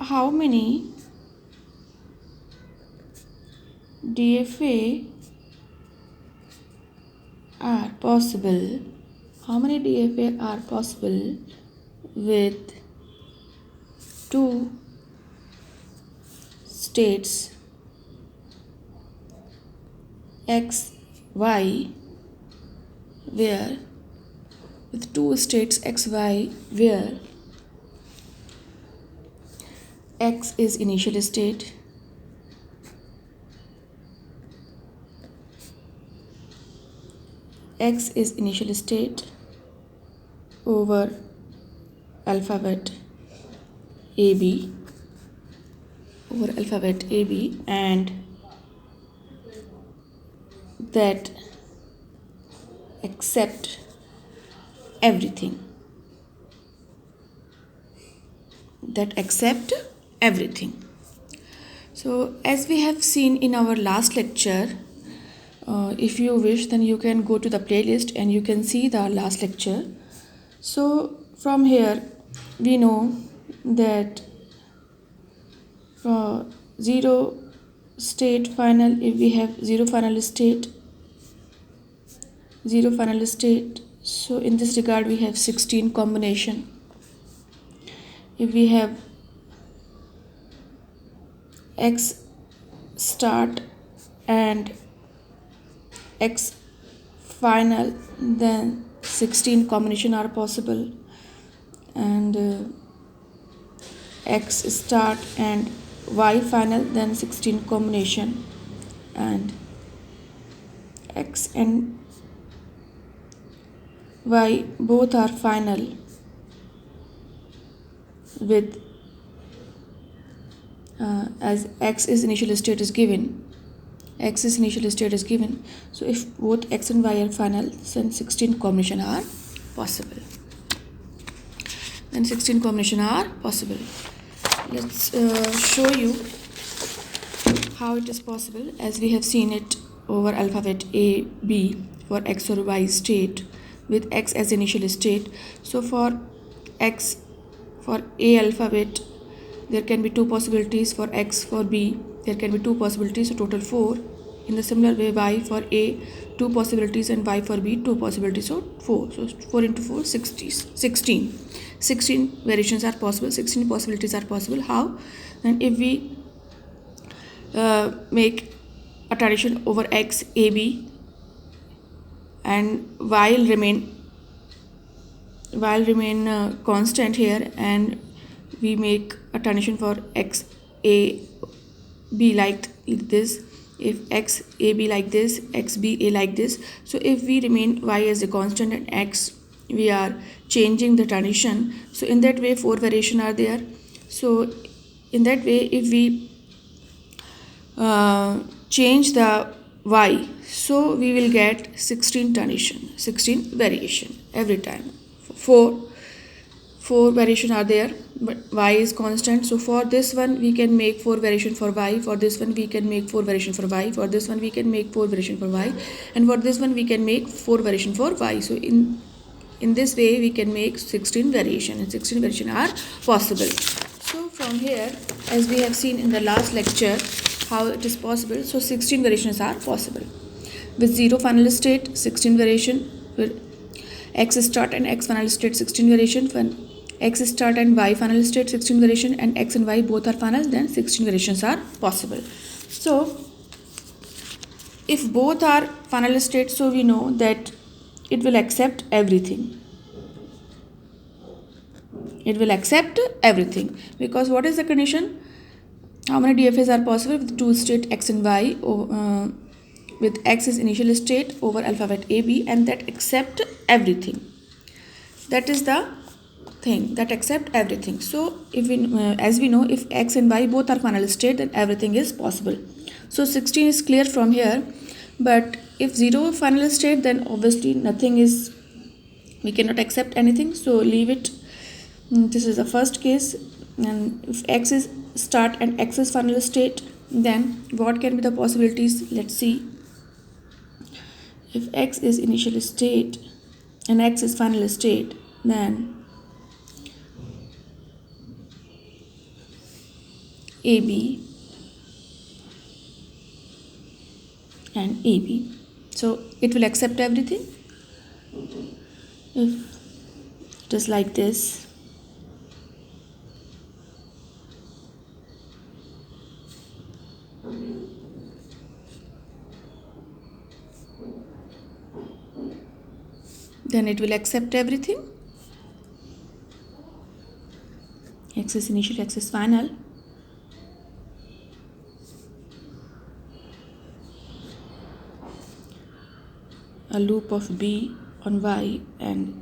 how many DFA are possible? How many DFA are possible with two states x, y, where with two states x, y, where x is initial state, x is initial state over alphabet AB, and that accept everything. So as we have seen in our last lecture, if you wish, then you can go to the playlist and you can see the last lecture. So from here we know that zero state final, if we have zero final state, so in this regard we have 16 combination. If we have x start and x final, then 16 combination are possible, and x start and y final, then 16 combination, and x and y both are final with as x is initial state is given. So if both x and y are final, then 16 combination are possible. Let's show you how it is possible, as we have seen it over alphabet A, B for x or y state with x as initial state. So for x, for A alphabet, there can be two possibilities. For x, for B, there can be two possibilities, so total 4. In the similar way, y for A, two possibilities, and y for B, two possibilities, so 4. So 4 into 4, 16 variations are possible, 16 possibilities are possible. How? And if we make a tradition over x, A, B, and y will remain constant here, and we make a transition for x a b like this, if x a b like this, x b a like this. So if we remain y as a constant and x we are changing the transition, so in that way 4 variation are there. So in that way, if we change the y, so we will get 16 variation every time. 4 variation are there, but y is constant. So for this one we can make 4 variation for y, for this one we can make 4 variation for y, for this one we can make 4 variation for y, and for this one we can make 4 variation for y. So in this way we can make 16 variation, and 16 variation are possible. So from here, as we have seen in the last lecture how it is possible, so 16 variations are possible. With 0 final state, 16 variation. With x start and x final state, 16 variation. When x start and y final state, 16 variation, and x and y both are final, then 16 variations are possible. So if both are final state, so we know that it will accept everything. Because what is the condition? How many DFAs are possible with two state x and y, with x is initial state over alphabet A, B, and that accept everything. That is the thing, that accept everything. So if we, as we know, if x and y both are final state, then everything is possible. So 16 is clear from here. But if 0 final state, then obviously nothing is, we cannot accept anything, so leave it. This is the first case. And if x is start and x is final state, then what can be the possibilities? Let's see. If x is initial state and x is final state, then AB and AB. So it will accept everything. If it is like this, then it will accept everything. X is initial, X is final. A loop of B on Y and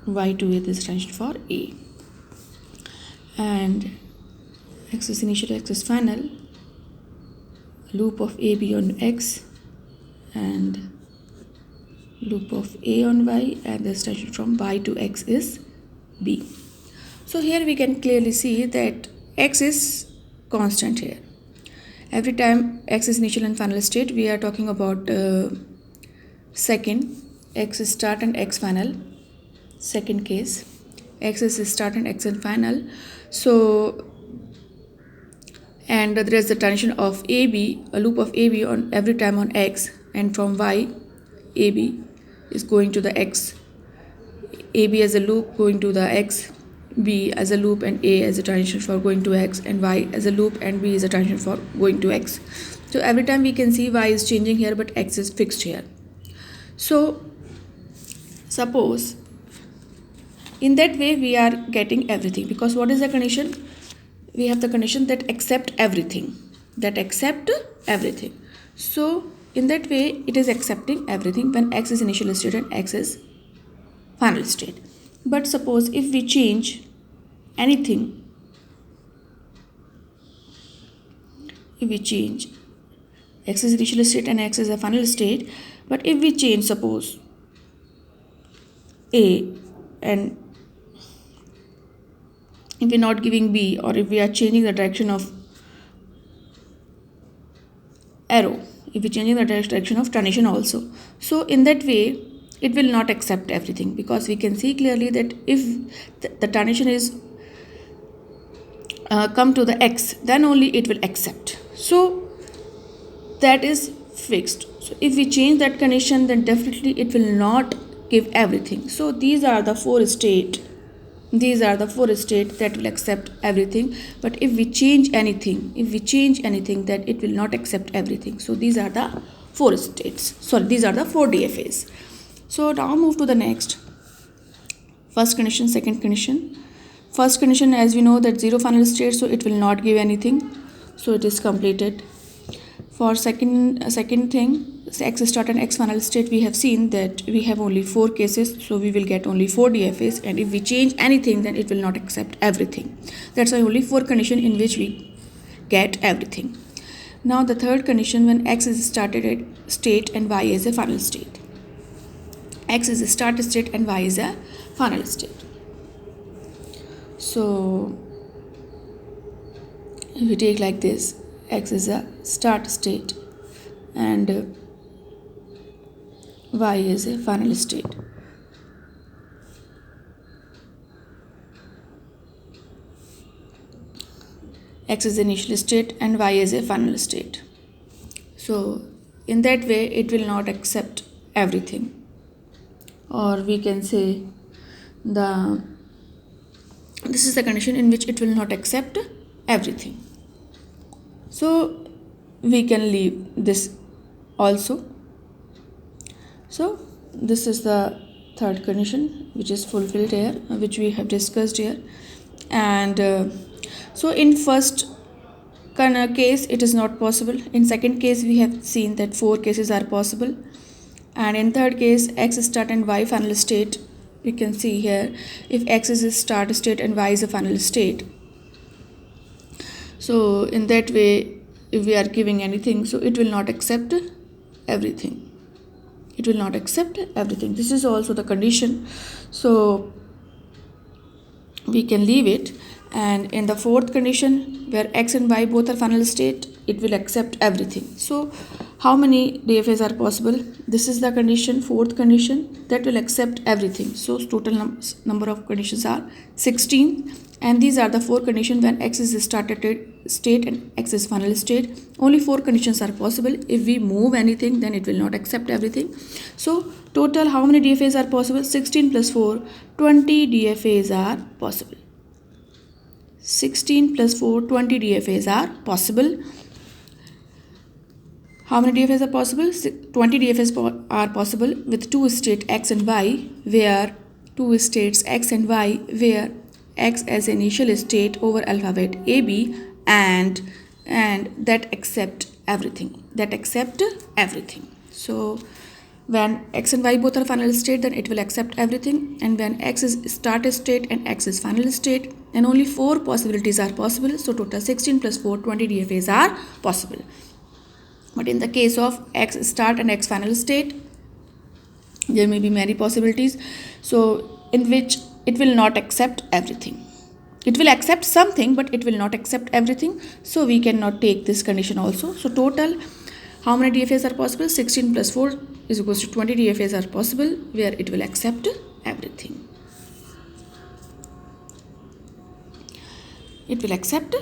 Y to A, this transition for A. And X is initial, X is final. A loop of AB on X and loop of A on Y, and this transition from Y to X is B. So here we can clearly see that X is constant here. Every time X is initial and final state, we are talking about second, X is start and X final. Second case, X is start and X is final. So, and there is the transition of AB, a loop of AB on every time on X, and from Y, AB is going to the X. AB as a loop going to the X, B as a loop and A as a transition for going to X, and Y as a loop and B is a transition for going to X. So every time we can see Y is changing here, but X is fixed here. So suppose in that way we are getting everything, because what is the condition? We have the condition that accept everything, So in that way it is accepting everything when X is initial state and X is final state. But suppose if we change anything, X is initial state and X is a final state, but if we change, suppose A, and if we're not giving B, or if we are changing the direction of arrow, if we're changing the direction of transition also, so in that way it will not accept everything, because we can see clearly that if the transition is come to the X, then only it will accept. So that is fixed. So if we change that condition, then definitely it will not give everything. So these are the four states that will accept everything. But if we change anything, then it will not accept everything. So these are the four DFAs. So now move to the next. First condition, second condition. First condition, as we know that zero final state, so it will not give anything. So it is completed. For second thing, X start and X final state, we have seen that we have only 4 cases, so we will get only 4 DFAs, and if we change anything, then it will not accept everything. That's why only 4 conditions in which we get everything. Now the third condition, when X is started state and Y is a final state. X is a start state and Y is a final state. So if we take like this, X is a start state and Y is a final state. X is the initial state and Y is a final state. So in that way it will not accept everything, or we can say this is the condition in which it will not accept everything. So we can leave this also. So this is the third condition which is fulfilled here, which we have discussed here. And so in first case it is not possible. In second case we have seen that 4 cases are possible, and in third case X start and Y final state, you can see here if X is a start state and Y is a final state. So in that way if we are giving anything, so it will not accept everything. This is also the condition, so we can leave it. And in the fourth condition, where X and Y both are final state, it will accept everything. So how many DFAs are possible? This is the condition, fourth condition, that will accept everything. So total number of conditions are 16, And these are the 4 conditions when X is started state and X is final state. Only 4 conditions are possible. If we move anything, then it will not accept everything. So total, how many DFAs are possible? 16 plus 4, 20 DFAs are possible. 16 plus 4, 20 DFAs are possible. How many DFAs are possible? 20 DFAs are possible with 2 states X and Y, where 2 states X and Y, where X as initial state over alphabet AB and that accept everything. So when X and Y both are final state, then it will accept everything. And when X is start state and X is final state, and only 4 possibilities are possible. So total 16 plus 4, 20 DFAs are possible. But in the case of X start and X final state, there may be many possibilities. So in which it will not accept everything. It will accept something, but it will not accept everything. So we cannot take this condition also. So total, how many DFAs are possible? 16 plus 4 is equals to 20 DFAs are possible, where it will accept everything. It will accept